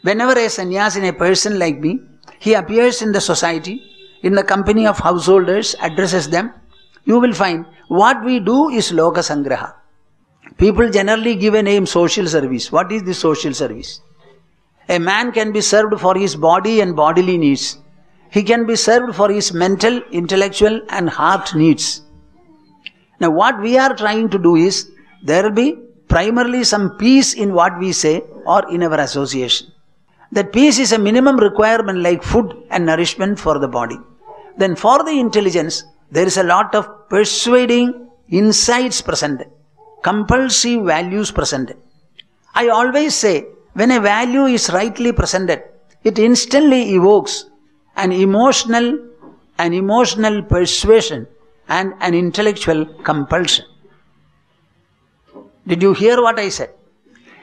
Whenever a sannyasin, a person like me, he appears in the society, in the company of householders, addresses them, you will find what we do is loka sangraha. People generally give a name social service. What is the social service? A man can be served for his body and bodily needs. He can be served for his mental, intellectual and heart needs. Now what we are trying to do is, there will be primarily some peace in what we say or in our association. That peace is a minimum requirement like food and nourishment for the body. Then for the intelligence, there is a lot of persuading insights presented, compulsive values presented. I always say, when a value is rightly presented, it instantly evokes an emotional persuasion and an intellectual compulsion. Did you hear what I said?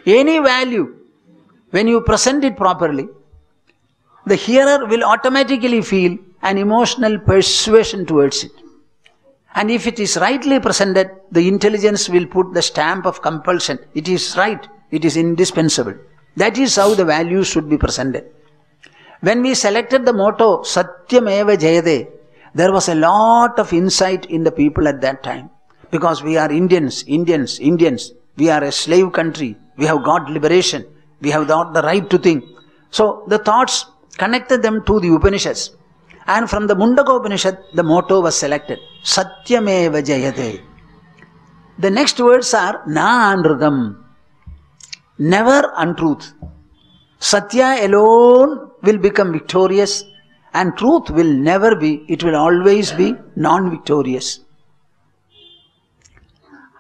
Any value, when you present it properly, the hearer will automatically feel an emotional persuasion towards it. And if it is rightly presented, the intelligence will put the stamp of compulsion. It is right, it is indispensable. That is how the values should be presented. When we selected the motto, Satyameva Jayade, there was a lot of insight in the people at that time. Because we are Indians. We are a slave country. We have got liberation. We have got the right to think. So the thoughts connected them to the Upanishads. And from the Mundaka Upanishad, the motto was selected. Satyameva Jayate. The next words are Na Anrudam. Never untruth. Satya alone will become victorious, and truth will never be, it will always be non-victorious.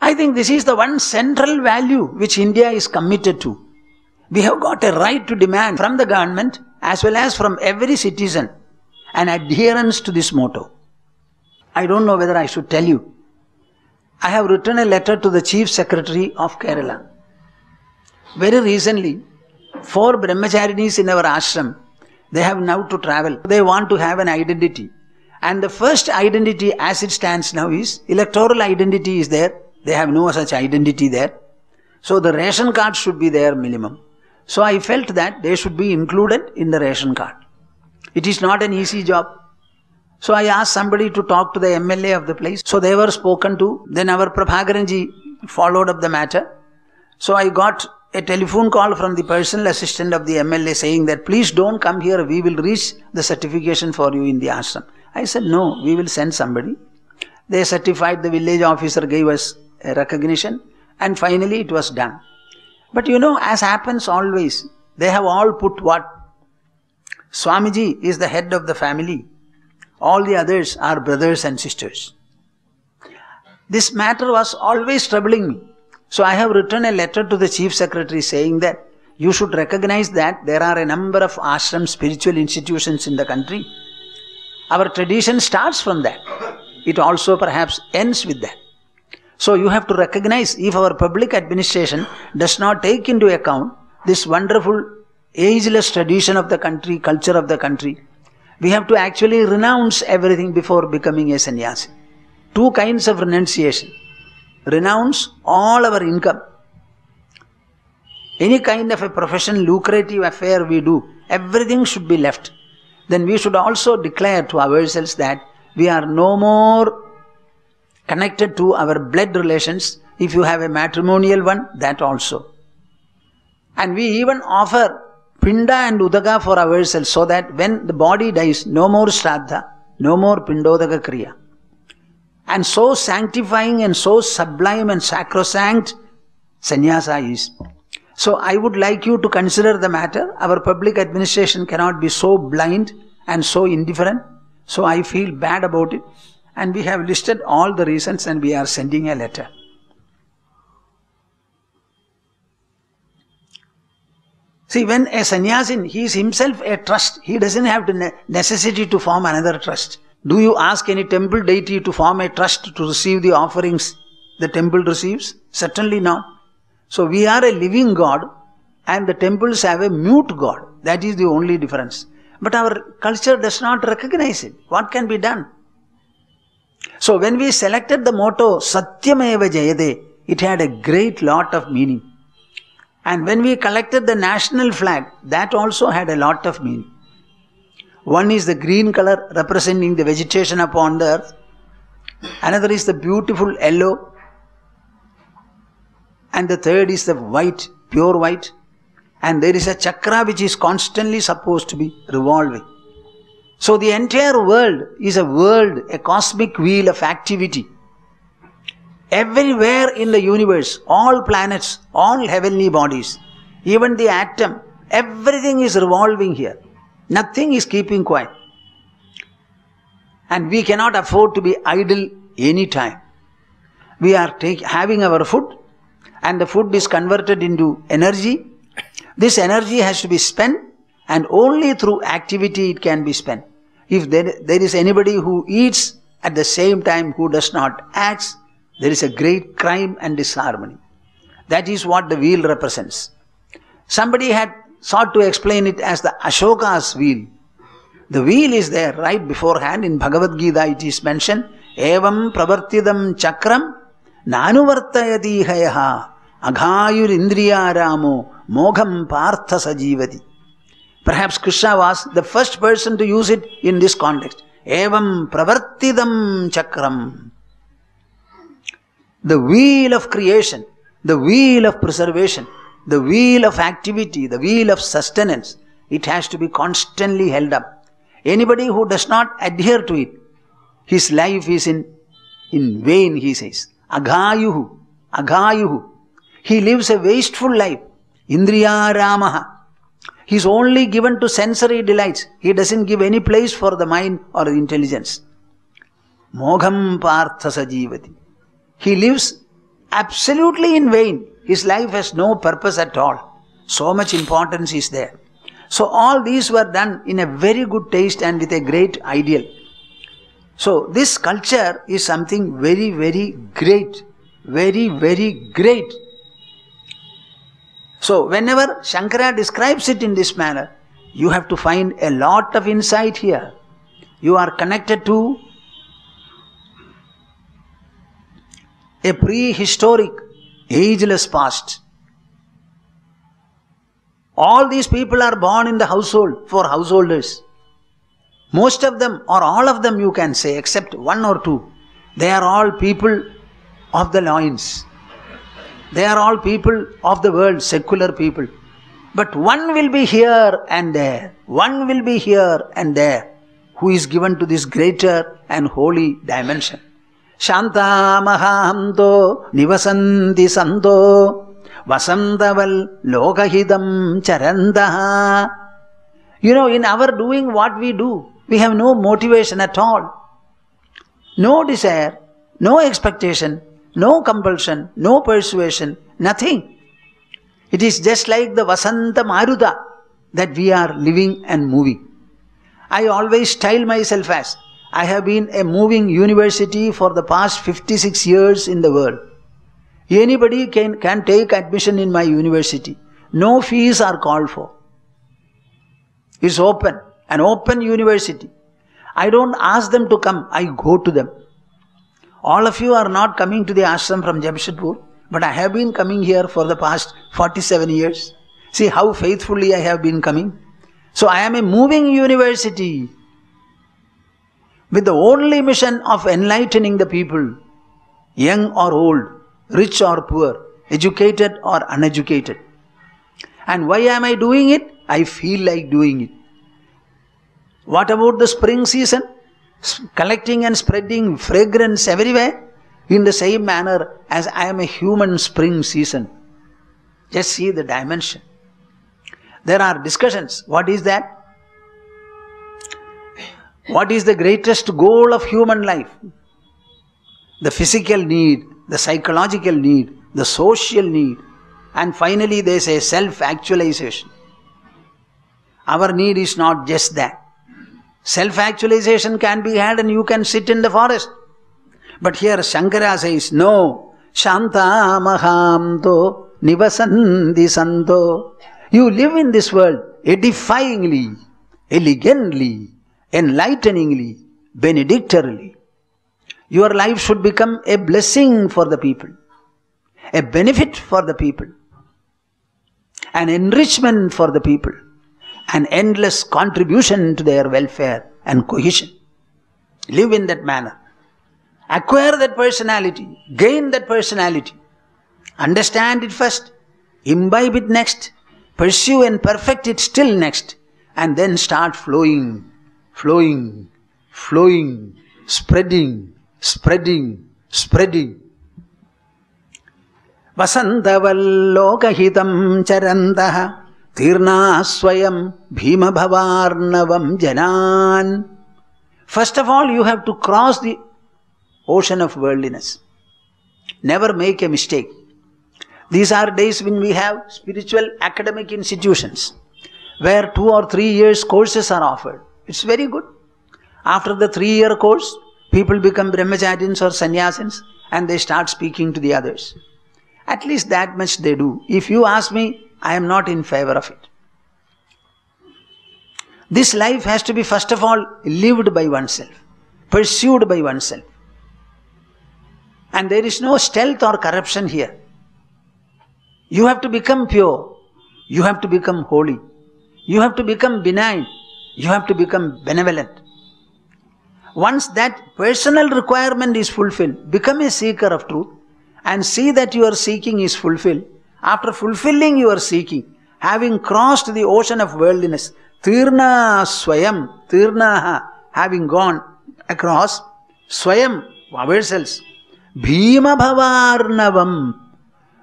I think this is the one central value which India is committed to. We have got a right to demand from the government as well as from every citizen an adherence to this motto. I don't know whether I should tell you. I have written a letter to the Chief Secretary of Kerala. Very recently, 4 brahmacharinis in our ashram, they have now to travel. They want to have an identity. And the first identity as it stands now is, electoral identity is there. They have no such identity there. So the ration card should be there minimum. So I felt that they should be included in the ration card. It is not an easy job. So I asked somebody to talk to the MLA of the place. So they were spoken to. Then our Prabhakaranji followed up the matter. So I got a telephone call from the personal assistant of the MLA saying that please don't come here, we will reach the certification for you in the ashram. I said no, we will send somebody. They certified, the village officer gave us a recognition and finally it was done. But you know, as happens always, they have all put what? Swamiji is the head of the family. All the others are brothers and sisters. This matter was always troubling me. So I have written a letter to the Chief Secretary saying that you should recognize that there are a number of ashram spiritual institutions in the country. Our tradition starts from that. It also perhaps ends with that. So you have to recognize, if our public administration does not take into account this wonderful ageless tradition of the country, culture of the country, we have to actually renounce everything before becoming a sannyasi. 2 kinds of renunciation. Renounce all our income. Any kind of a profession, lucrative affair we do, everything should be left. Then we should also declare to ourselves that we are no more connected to our blood relations. If you have a matrimonial one, that also. And we even offer pinda and udaka for ourselves so that when the body dies, no more shraddha, no more pindodaka kriya. And so sanctifying and so sublime and sacrosanct sannyasa is. So I would like you to consider the matter. Our public administration cannot be so blind and so indifferent. So I feel bad about it. And we have listed all the reasons and we are sending a letter. See, when a sannyasin, he is himself a trust. He doesn't have the necessity to form another trust. Do you ask any temple deity to form a trust to receive the offerings the temple receives? Certainly not. So we are a living God and the temples have a mute God. That is the only difference. But our culture does not recognize it. What can be done? So when we selected the motto Satyameva Jayade, it had a great lot of meaning. And when we collected the national flag, that also had a lot of meaning. One is the green color representing the vegetation upon the earth. Another is the beautiful yellow. And the third is the white, pure white. And there is a chakra which is constantly supposed to be revolving. So the entire world is a world, a cosmic wheel of activity. Everywhere in the universe, all planets, all heavenly bodies, even the atom, everything is revolving here. Nothing is keeping quiet. And we cannot afford to be idle any time. We are having our food, and the food is converted into energy. This energy has to be spent, and only through activity it can be spent. If there is anybody who eats at the same time who does not act, there is a great crime and disharmony. That is what the wheel represents. Somebody had sought to explain it as the Ashoka's wheel. The wheel is there right beforehand. In Bhagavad Gita it is mentioned, Evam pravartidam chakram nanuvartayati hayaha aghayur indriya ramo mogham partha sajivati. Perhaps Krishna was the first person to use it in this context. Evam pravartidam chakram. The wheel of creation, the wheel of preservation, the wheel of activity, the wheel of sustenance, it has to be constantly held up. Anybody who does not adhere to it, his life is in vain, he says. Aghayuhu, aghayuhu. He lives a wasteful life. Indriya ramaha. He is only given to sensory delights. He doesn't give any place for the mind or the intelligence. Mogham partha sajivati. He lives absolutely in vain. His life has no purpose at all. So much importance is there. So all these were done in a very good taste and with a great ideal. So this culture is something very, very great. Very, very great. So whenever Shankara describes it in this manner, you have to find a lot of insight here. You are connected to a prehistoric, ageless past. All these people are born in the household for householders. Most of them, or all of them you can say, except one or two, they are all people of the loins. They are all people of the world, secular people. But one will be here and there. One will be here and there, who is given to this greater and holy dimension. Shanta mahamto nivasanti santo vasantaval lokahidam charandaha. You know, in our doing what we do, we have no motivation at all. No desire, no expectation, no compulsion, no persuasion, nothing. It is just like the Vasanta Maruta that we are living and moving. I always style myself as, I have been a moving university for the past 56 years in the world. Anybody can take admission in my university. No fees are called for. It's open, an open university. I don't ask them to come, I go to them. All of you are not coming to the ashram from Jamshedpur, but I have been coming here for the past 47 years. See how faithfully I have been coming. So I am a moving university with the only mission of enlightening the people, young or old, rich or poor, educated or uneducated. And why am I doing it? I feel like doing it. What about the spring season? Collecting and spreading fragrance everywhere in the same manner as I am a human spring season. Just see the dimension. There are discussions. What is that? What is the greatest goal of human life? The physical need, the psychological need, the social need, and finally they say self-actualization. Our need is not just that. Self-actualization can be had and you can sit in the forest. But here Shankara says, no. Shanta mahamto nivasanti santo. You live in this world edifyingly, elegantly, enlighteningly, benedictorily. Your life should become a blessing for the people, a benefit for the people. an enrichment for the people, an endless contribution to their welfare and cohesion. Live in that manner. Acquire that personality, gain that personality. Understand it first, imbibe it next, pursue and perfect it still next, and then start flowing, flowing, flowing, spreading, spreading, spreading. Vasantavallokahitam charantaha tirna swayam bhima bhavarnavam janan. First of all, you have to cross the ocean of worldliness. Never make a mistake. These are days when we have spiritual academic institutions where 2 or 3 years courses are offered. It's very good. After the 3-year course, people become brahmacharyans or sannyasins and they start speaking to the others. At least that much they do. If you ask me, I am not in favor of it. This life has to be first of all lived by oneself, pursued by oneself. And there is no stealth or corruption here. You have to become pure. You have to become holy. You have to become benign. You have to become benevolent. Once that personal requirement is fulfilled, become a seeker of truth and see that your seeking is fulfilled. After fulfilling your seeking, having crossed the ocean of worldliness, tirna swayam, tirnaha, having gone across, swayam, ourselves, bhima bhavarnavam.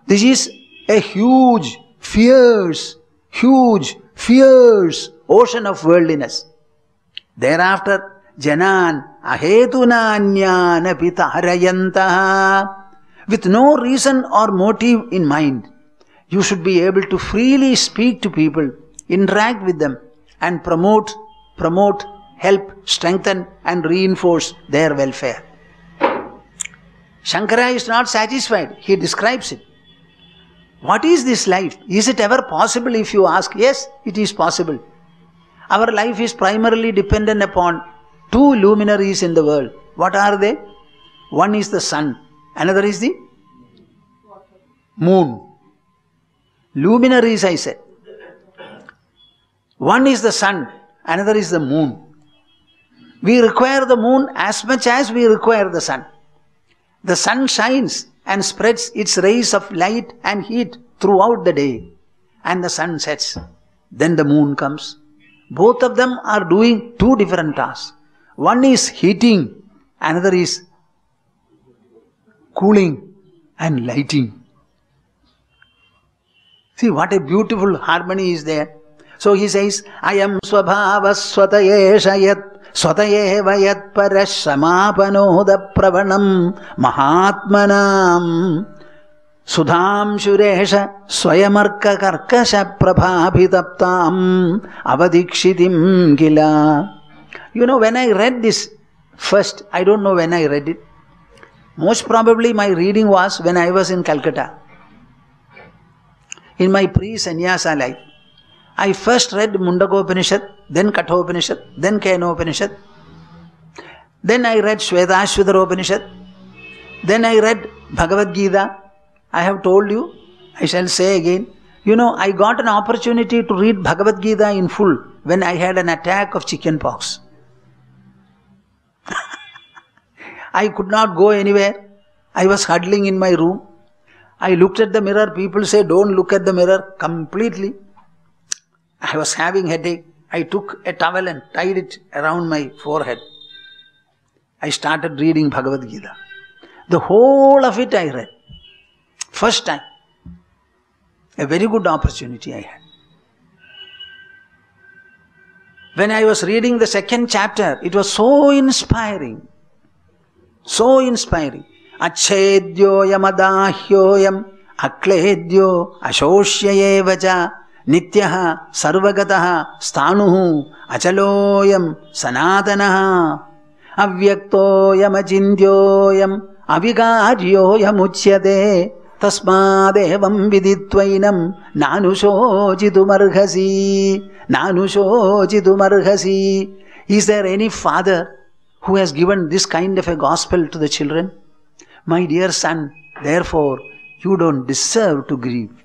This is a huge, fierce ocean of worldliness. Thereafter, janan ahetunanyanapi taharayantaha. With no reason or motive in mind, you should be able to freely speak to people, interact with them, and promote, help, strengthen, and reinforce their welfare. Shankara is not satisfied. He describes it. What is this life? Is it ever possible if you ask? Yes, it is possible. Our life is primarily dependent upon 2 luminaries in the world. What are they? One is the sun. Another is the moon. Luminaries, I said. One is the sun. Another is the moon. We require the moon as much as we require the sun. The sun shines and spreads its rays of light and heat throughout the day. And the sun sets. Then the moon comes. Both of them are doing 2 different tasks. One is heating, another is cooling and lighting. See what a beautiful harmony is there. So he says, Ayam swabhava swatayeshayat swatayevayat parashamapanoda pravanam mahatmanam sudham shuresha swayamarka karkasha prabhabhitaptam avadikshitim gila. You know, when I read this first, I don't know when I read it. Most probably my reading was when I was in Calcutta. In my pre-sannyasa life. I first read Mundakopanishad, then Kathopanishad, then Kenopanishad. Then I read Shvetashvataropanishad. Then I read Bhagavad Gita. I have told you, I shall say again. You know, I got an opportunity to read Bhagavad Gita in full when I had an attack of chicken pox. I could not go anywhere. I was huddling in my room. I looked at the mirror. People say, don't look at the mirror completely. I was having headache. I took a towel and tied it around my forehead. I started reading Bhagavad Gita. The whole of it I read. First time. A very good opportunity I had. When I was reading the 2nd chapter, it was so inspiring. So inspiring. Achedyoyam adahyoyam akledyo ashosyayevacha nityaha sarvagataha sthanuhu achaloyam sanatanaha avyaktoyam achindyoyam avigaryoyam uchyate tasmadevam viditvainam nanushochitumarghasi. Is there any father who has given this kind of a gospel to the children? My dear son, therefore, you don't deserve to grieve.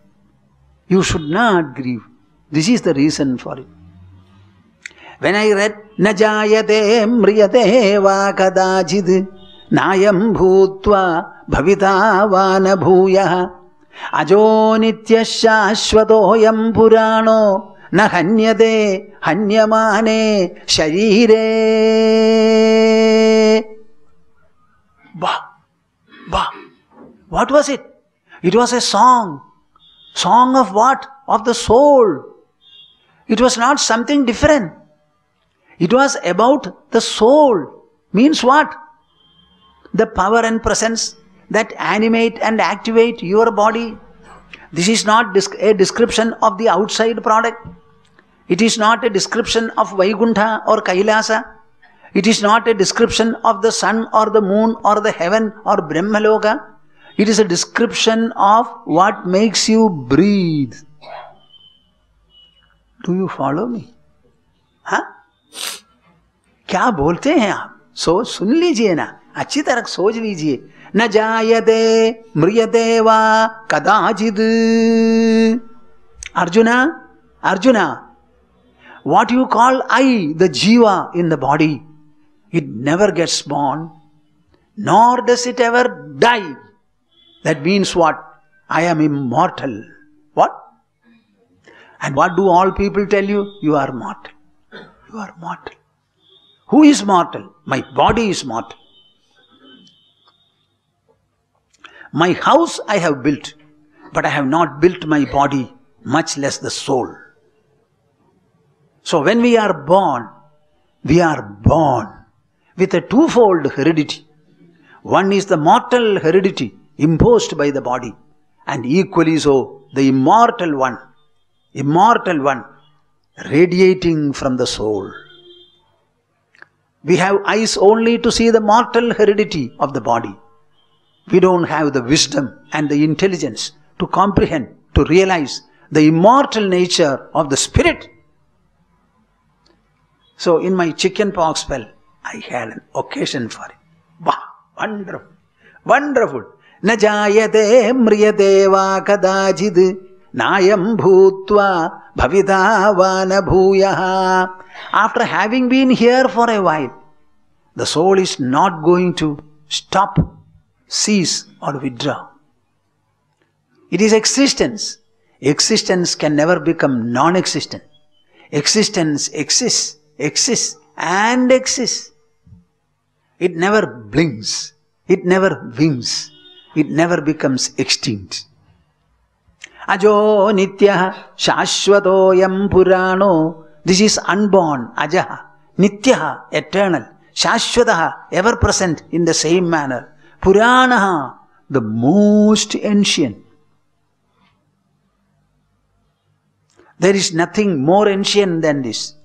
You should not grieve. This is the reason for it. When I read Najayate mriyate va kadachid nayam bhutva bhavita vana bhuyaha ajo nitya shashvatoyam purano na hanyate hanyamane sharire. Bah. What was it? It was a song. Song of what? Of the soul. It was not something different. It was about the soul. Means what? The power and presence that animate and activate your body. This is not a description of the outside product. It is not a description of Vaikuntha or Kailasa. It is not a description of the sun or the moon or the heaven or Brahmaloka. It is a description of what makes you breathe. Do you follow me? हाँ? क्या बोलते हैं आप? सुन लीजिए ना, अच्छी तरह सोच लीजिए. न जायते म्रियते वा कदाचिद. Arjuna, what you call I, the jiva in the body, it never gets born, nor does it ever die. That means what? I am immortal. What? And what do all people tell you? You are mortal. You are mortal. Who is mortal? My body is mortal. My house I have built, but I have not built my body, much less the soul. So when we are born with a twofold heredity. One is the mortal heredity imposed by the body, and equally so the immortal one radiating from the soul. We have eyes only to see the mortal heredity of the body. We don't have the wisdom and the intelligence to comprehend, to realize the immortal nature of the spirit. So in my chicken pox spell, I had an occasion for it. Bah, wonderful, wonderful. Na jayate mriyate va kadachid nayam bhutva bhavita vana bhuyaha. After having been here for a while, the soul is not going to stop, cease or withdraw. It is existence. Existence can never become non-existent. Existence exists and exists. It never blinks. It never winks. It never becomes extinct. Ajo nityaha shashvatoyam purano. This is unborn, ajaha. Nityaha, eternal. Shashvataha, ever present in the same manner. Puranaha, the most ancient. There is nothing more ancient than this.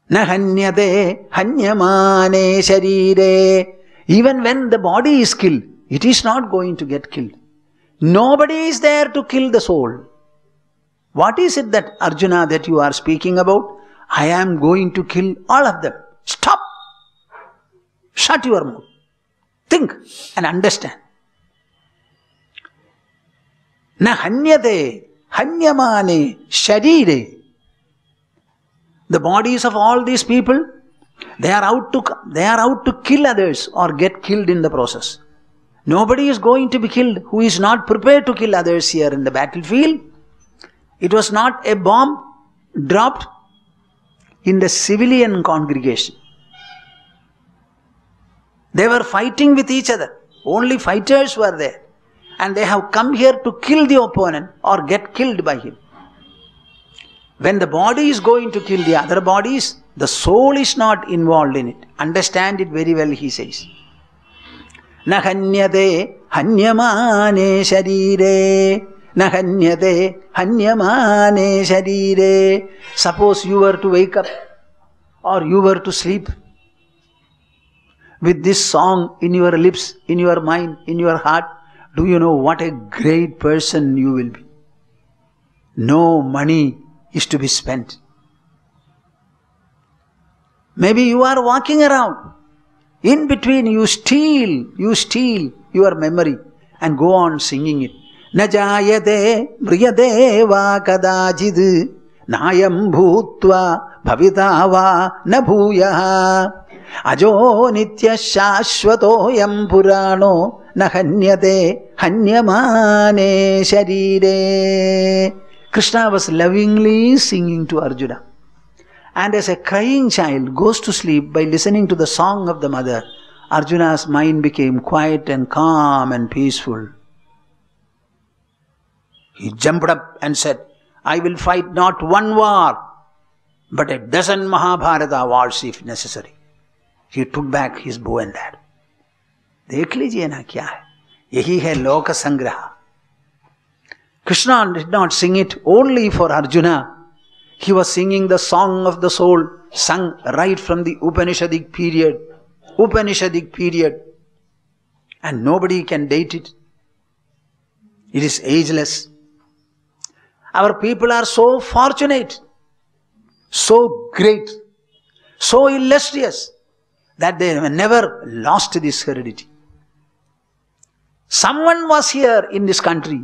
Na hanyate hanyamane sharire. Even when the body is killed, it is not going to get killed. Nobody is there to kill the soul. What is it that Arjuna that you are speaking about? I am going to kill all of them. Stop. Shut your mouth. Think and understand. Na hanyate hanyamane sharire. The bodies of all these people, they are out to kill others or get killed in the process. Nobody is going to be killed who is not prepared to kill others here in the battlefield. It was not a bomb dropped in the civilian congregation. They were fighting with each other. Only fighters were there. And they have come here to kill the opponent or get killed by him. When the body is going to kill the other bodies, the soul is not involved in it. Understand it very well, he says. Na hanyate hanyamane sharire. Na hanyate hanyamane sharire. Suppose you were to wake up or you were to sleep with this song in your lips, in your mind, in your heart, do you know what a great person you will be? No money is to be spent. Maybe you are walking around. In between you steal your memory and go on singing it. na jayate mriyate va kadachid nayam bhutva bhavita va na bhuyaha ajo nitya shashvatoyam purano na hanyate hanyamane sharire. Krishna was lovingly singing to Arjuna. And as a crying child goes to sleep by listening to the song of the mother, Arjuna's mind became quiet and calm and peaceful. He jumped up and said, I will fight not one war, but a dozen Mahabharata wars if necessary. He took back his bow and arrow. देख लीजिए ना क्या है, यही है लोक संग्रह. Krishna did not sing it only for Arjuna. He was singing the song of the soul, sung right from the Upanishadic period. And nobody can date it. It is ageless. Our people are so fortunate, so great, so illustrious, that they have never lost this heredity. Someone was here in this country.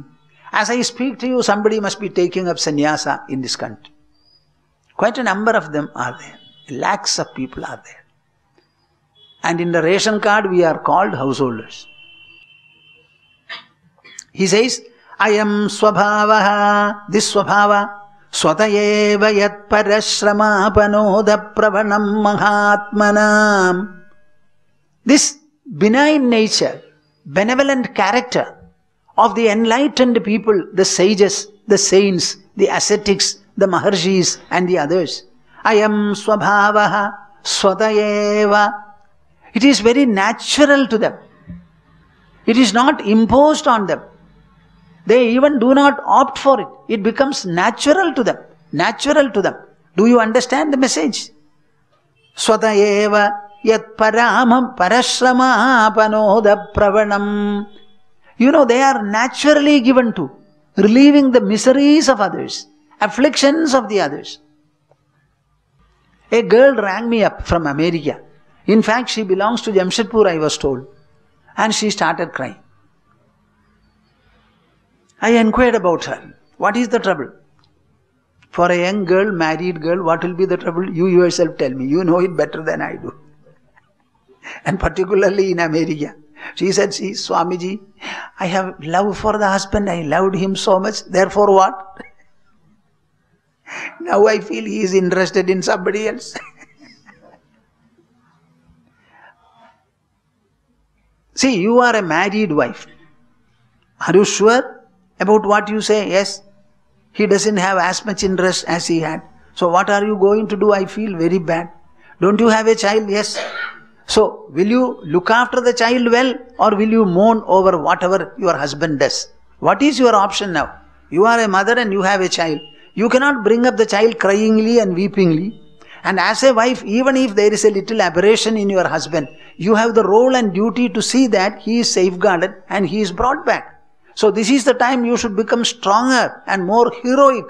As I speak to you, somebody must be taking up sannyasa in this country. Quite a number of them are there. Lakhs of people are there. And in the ration card, we are called householders. He says, I am swabhavaha, this swabhava, swatayeva yat parashrama panoda pravanam mahatmanam. This benign nature, benevolent character of the enlightened people, the sages, the saints, the ascetics, the maharshis and the others. I am swabhavaha, swatayeva. It is very natural to them. It is not imposed on them. They even do not opt for it. It becomes natural to them. Natural to them. Do you understand the message? Swatayeva yat paramam parashrama panoda pravanam. You know, they are naturally given to relieving the miseries of others, afflictions of the others. A girl rang me up from America. In fact, she belongs to Jamshedpur, I was told. And she started crying. I inquired about her. What is the trouble? For a young girl, married girl, what will be the trouble? You yourself tell me. You know it better than I do. And particularly in America. She said, see, Swamiji, I have love for the husband. I loved him so much. Therefore what? Now I feel he is interested in somebody else. See, you are a married wife. Are you sure about what you say? Yes. He doesn't have as much interest as he had. So what are you going to do? I feel very bad. Don't you have a child? Yes. So, will you look after the child well, or will you mourn over whatever your husband does? What is your option now? You are a mother and you have a child. You cannot bring up the child cryingly and weepingly. And as a wife, even if there is a little aberration in your husband, you have the role and duty to see that he is safeguarded and he is brought back. So this is the time you should become stronger and more heroic.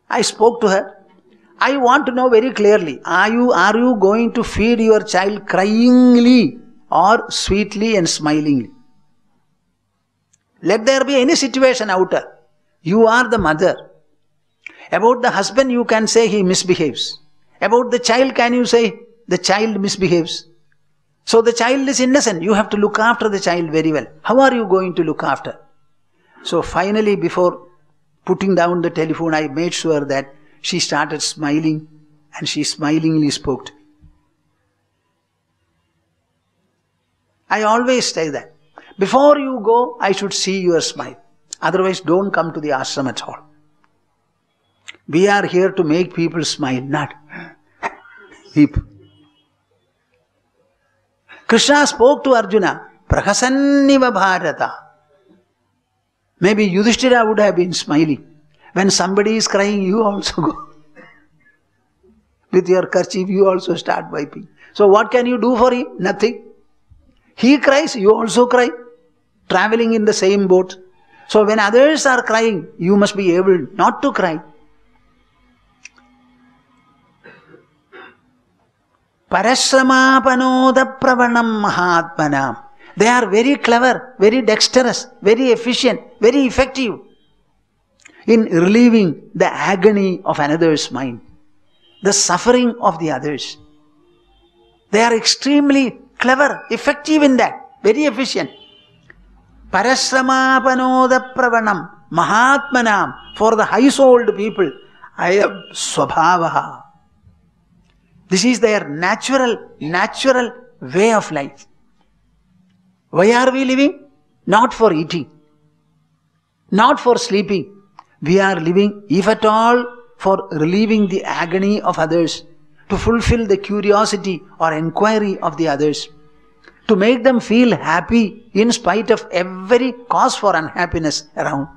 I spoke to her. I want to know very clearly, are you going to feed your child cryingly or sweetly and smilingly? Let there be any situation outer. You are the mother. About the husband you can say he misbehaves. About the child can you say the child misbehaves. So the child is innocent. You have to look after the child very well. How are you going to look after? So finally, before putting down the telephone, I made sure that she started smiling and she smilingly spoke to me. I always say that. Before you go, I should see your smile. Otherwise, don't come to the ashram at all. We are here to make people smile, not weep. Krishna spoke to Arjuna, Prahasanniva Bharata. Maybe Yudhishthira would have been smiling. When somebody is crying, you also go. With your kerchief, you also start wiping. So what can you do for him? Nothing. He cries, you also cry. Traveling in the same boat. So when others are crying, you must be able not to cry. Parashrama panoda pravanam mahatmanam. They are very clever, very dexterous, very efficient, very effective in relieving the agony of another's mind, the suffering of the others. They are extremely clever, effective in that, very efficient. Parasramapanoda pravanam mahatmanam, for the high-souled people, ayam swabhavaha. This is their natural way of life. Why are we living? Not for eating, not for sleeping. We are living, if at all, for relieving the agony of others, to fulfill the curiosity or inquiry of the others, to make them feel happy in spite of every cause for unhappiness around.